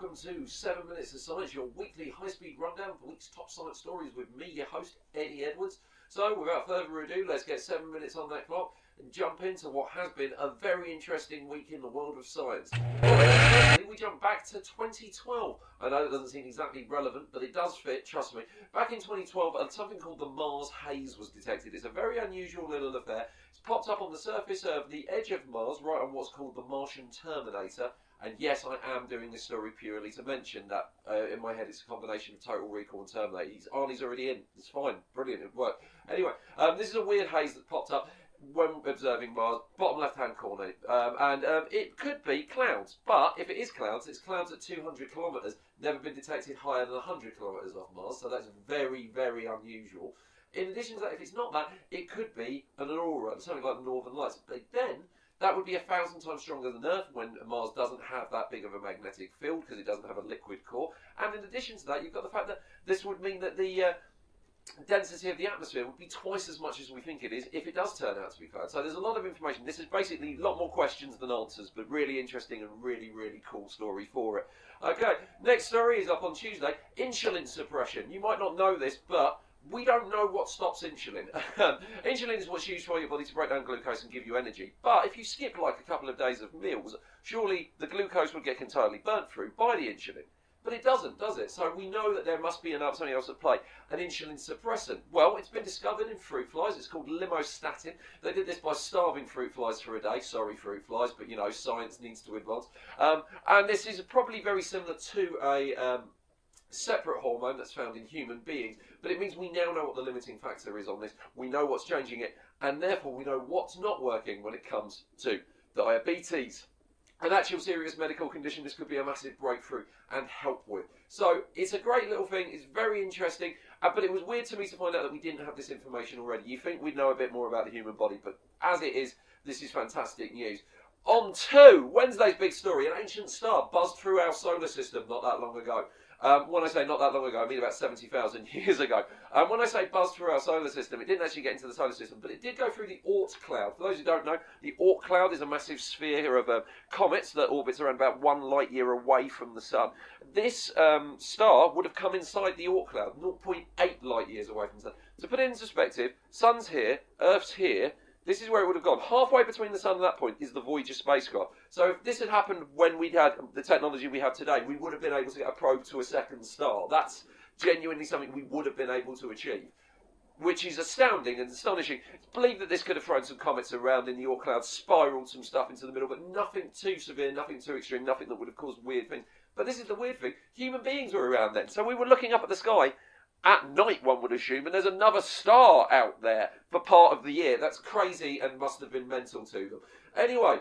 welcome to 7 Minutes of Science, your weekly high-speed rundown for the week's top science stories with me, your host, Eddie Edwards. So, without further ado, let's get 7 minutes on that clock and jump into what has been a very interesting week in the world of science. Firstly, we jump back to 2012. I know it doesn't seem exactly relevant, but it does fit, trust me. Back in 2012, something called the Mars haze was detected. It's a very unusual little affair. It's popped up on the surface of the edge of Mars, right on what's called the Martian terminator. And yes, I am doing this story purely to mention that in my head it's a combination of Total Recall and Terminator. Arnie's already in. It's fine. Brilliant. It worked. Anyway, this is a weird haze that popped up when observing Mars, bottom left-hand corner. It could be clouds. But if it is clouds, it's clouds at 200 kilometres. Never been detected higher than 100 kilometres off Mars. So that's very, very unusual. In addition to that, if it's not that, it could be an aurora, something like the Northern Lights. But then, that would be 1,000 times stronger than Earth when Mars doesn't have that big of a magnetic field because it doesn't have a liquid core. And in addition to that, you've got the fact that this would mean that the density of the atmosphere would be twice as much as we think it is if it does turn out to be cloud. So there's a lot of information. This is basically a lot more questions than answers, but really interesting and really, really cool story for it. Okay, next story is up on Tuesday. Insulin suppression. You might not know this, but we don't know what stops insulin. Insulin is what's used for your body to break down glucose and give you energy. But if you skip like a couple of days of meals, surely the glucose would get entirely burnt through by the insulin. But it doesn't, does it? So we know that there must be something else at play. An insulin suppressant. Well, it's been discovered in fruit flies. It's called limostatin. They did this by starving fruit flies for a day. Sorry, fruit flies, but you know, science needs to advance. And this is probably very similar to a separate hormone that's found in human beings, but it means we now know what the limiting factor is on this. We know what's changing it, and therefore we know what's not working when it comes to diabetes. An actual serious medical condition this could be a massive breakthrough and help with. So it's a great little thing. It's very interesting, but it was weird to me to find out that we didn't have this information already. You think we'd know a bit more about the human body, but as it is, this is fantastic news. On to Wednesday's big story. An ancient star buzzed through our solar system not that long ago. When I say not that long ago, I mean about 70,000 years ago. When I say buzzed through our solar system, it didn't actually get into the solar system, but it did go through the Oort cloud. For those who don't know, the Oort cloud is a massive sphere of comets that orbits around about 1 light year away from the sun. This star would have come inside the Oort cloud, 0.8 light years away from the sun. To put it into perspective, sun's here, Earth's here. This is where it would have gone. Halfway between the sun and that point is the Voyager spacecraft. So if this had happened when we'd had the technology we have today, we would have been able to get a probe to a second star. That's genuinely something we would have been able to achieve, which is astounding and astonishing. It's believed that this could have thrown some comets around in the Oort cloud, spiralled some stuff into the middle, but nothing too severe, nothing too extreme, nothing that would have caused weird things. But this is the weird thing. Human beings were around then. So we were looking up at the sky at night, one would assume, and there's another star out there for part of the year. That's crazy and must have been mental to them. Anyway,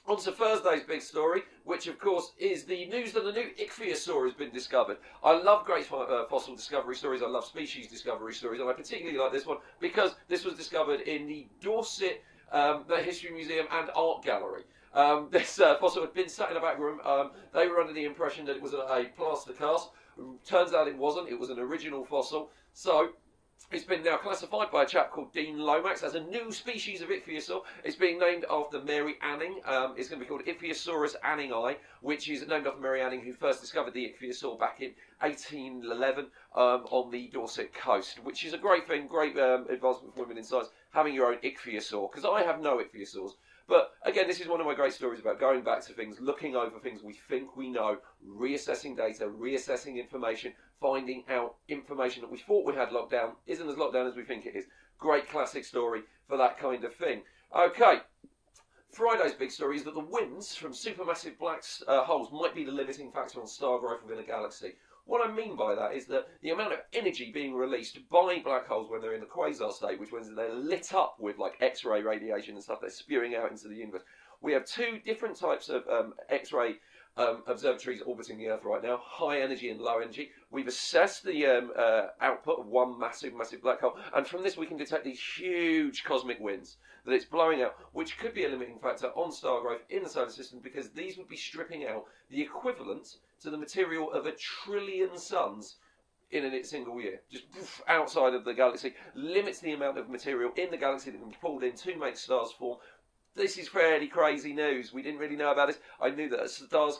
on to Thursday's big story, which of course is the news that a new ichthyosaur has been discovered. I love great fossil discovery stories. I love species discovery stories, and I particularly like this one because this was discovered in the Dorset History Museum and Art Gallery. This fossil had been sat in a back room. They were under the impression that it was a plaster cast. Turns out it wasn't. It was an original fossil. So it's been now classified by a chap called Dean Lomax as a new species of ichthyosaur. It's being named after Mary Anning. It's going to be called Ichthyosaurus anningi, which is named after Mary Anning, who first discovered the ichthyosaur back in 1811 on the Dorset coast, which is a great thing, great advancement for women in science, having your own ichthyosaur, because I have no ichthyosaurs. But again, this is one of my great stories about going back to things, looking over things we think we know, reassessing data, reassessing information, finding out information that we thought we had locked down isn't as locked down as we think it is. Great classic story for that kind of thing. Okay, Friday's big story is that the winds from supermassive black holes might be the limiting factor on star growth within a galaxy. What I mean by that is that the amount of energy being released by black holes when they're in the quasar state, which means they're lit up with like X-ray radiation and stuff, they're spewing out into the universe. We have two different types of X-ray observatories orbiting the Earth right now, high energy and low energy. We've assessed the output of one massive black hole, and from this we can detect these huge cosmic winds that it's blowing out, which could be a limiting factor on star growth in the solar system, because these would be stripping out the equivalent to the material of 1 trillion suns in a single year. Just outside of the galaxy, limits the amount of material in the galaxy that can be pulled in to make stars form, this is fairly crazy news. We didn't really know about this. I knew that stars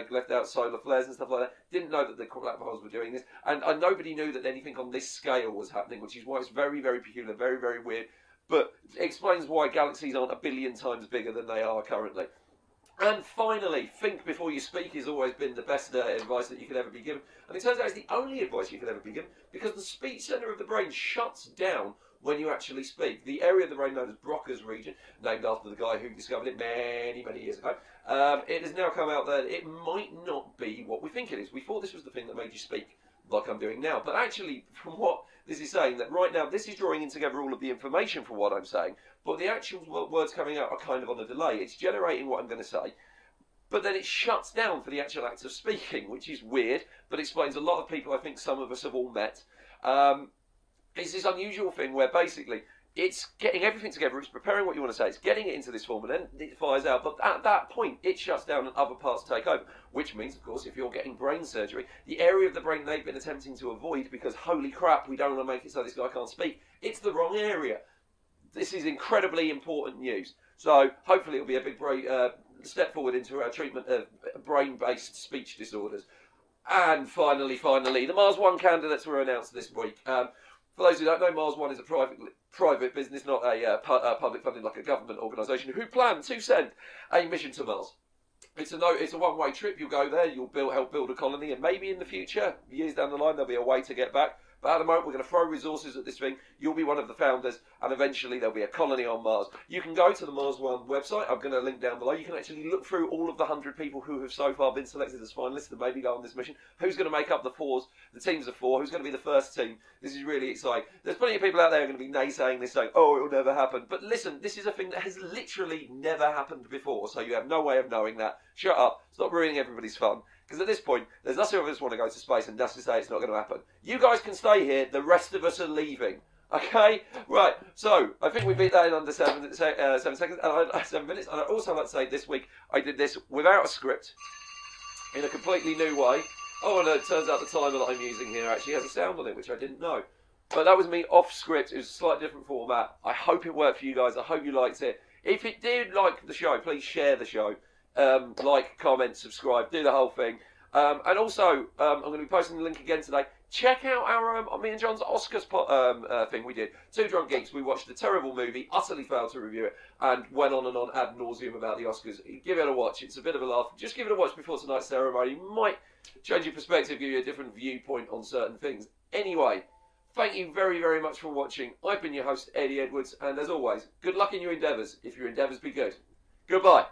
left out solar flares and stuff like that. Didn't know that the black holes were doing this. And nobody knew that anything on this scale was happening, which is why it's very, very peculiar, very, very weird. But it explains why galaxies aren't a billion times bigger than they are currently. And finally, think before you speak has always been the best advice that you could ever be given. And it turns out it's the only advice you could ever be given, because the speech centre of the brain shuts down when you actually speak. The area of the brain known as Broca's region, named after the guy who discovered it many, many years ago, it has now come out that it might not be what we think it is. We thought this was the thing that made you speak like I'm doing now. But actually, from what this is saying, that right now this is drawing in together all of the information for what I'm saying, but the actual words coming out are kind of on a delay. It's generating what I'm going to say, but then it shuts down for the actual act of speaking, which is weird, but explains a lot of people I think some of us have all met. It's this unusual thing where basically it's getting everything together, it's preparing what you want to say, it's getting it into this form, and then it fires out. But at that point, it shuts down and other parts take over. Which means, of course, if you're getting brain surgery, the area of the brain they've been attempting to avoid because, holy crap, we don't want to make it so this guy can't speak, it's the wrong area. This is incredibly important news. So hopefully it'll be a big step forward into our treatment of brain-based speech disorders. And finally, the MarsOne candidates were announced this week. For those who don't know, MarsOne is a private business, not a public funded like a government organisation, who plan to send a mission to Mars. It's a one-way trip. You'll go there, you'll help build a colony, and maybe in the future, years down the line, there'll be a way to get back. But at the moment, we're going to throw resources at this thing. You'll be one of the founders, and eventually there'll be a colony on Mars. You can go to the MarsOne website. I'm going to link down below. You can actually look through all of the 100 people who have so far been selected as finalists and maybe go on this mission. Who's going to make up the teams of 4? Who's going to be the first team? This is really exciting. There's plenty of people out there who are going to be naysaying this, saying, oh, it'll never happen. But listen, this is a thing that has literally never happened before, so you have no way of knowing that. Shut up. Stop ruining everybody's fun. Because at this point, there's us who of us want to go to space, and that's to say it's not going to happen. You guys can stay here. The rest of us are leaving. Okay? Right. So, I think we beat that in under 7 seconds, and 7 minutes. And I'd also like to say this week, I did this without a script, in a completely new way. Oh, and it turns out the timer that I'm using here actually has a sound on it, which I didn't know. But that was me off script. It was a slightly different format. I hope it worked for you guys. I hope you liked it. If it did like the show, please share the show. Like, comment, subscribe, do the whole thing. And also, I'm going to be posting the link again today. Check out our me and John's Oscars thing we did. Two Drunk Geeks. We watched a terrible movie, utterly failed to review it, and went on and on ad nauseum about the Oscars. Give it a watch. It's a bit of a laugh. Just give it a watch before tonight's ceremony. Might change your perspective, give you a different viewpoint on certain things. Anyway, thank you very, very much for watching. I've been your host, Eddie Edwards, and as always, good luck in your endeavours. If your endeavours be good. Goodbye.